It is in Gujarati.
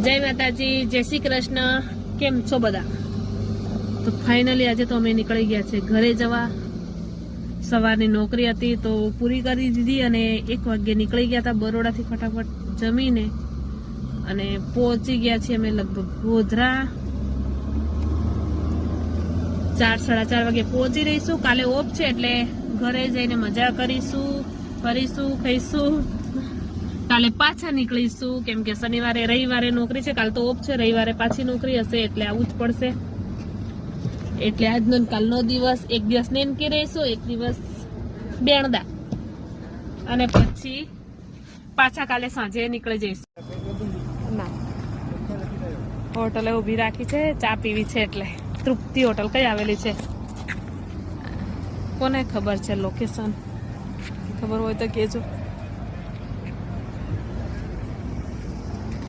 જય માતાજી, જય શ્રી કૃષ્ણ. કેમ છો બધા? તો ફાઇનલી આજે તો અમે નીકળી ગયા છે ઘરે જવા. સવારની નોકરી હતી તો પૂરી કરી દીધી અને 1 વાગ્યે નીકળી ગયા હતા બરોડાથી ફટાફટ જમીને અને પહોંચી ગયા છીએ અમે લગભગ ગોધરા. 4-4:30 વાગે પહોંચી રહીશું. કાલે ઓફ છે એટલે ઘરે જઈને મજા કરીશું, ફરીશું, ખાઈશું. કાલે પાછા નીકળીશું કેમ કે શનિવારે રવિવારે નોકરી છે. કાલ તો ઓફ છે, રવિવારે પાછી નોકરી હશે એટલે આવવું જ પડશે. એટલે આજનો કાલનો દિવસ 1 દિવસ નેનકી રહીશું, 1 દિવસ બેણદા અને પછી પાછા કાલે સાંજે નીકળી જઈશું. ના હોટલે ઊભી રાખી છે, ચા પીવી છે એટલે. તૃપ્તિ હોટલ કઈ આવેલી છે કોને ખબર છે? લોકેશન ખબર હોય તો કહેજો.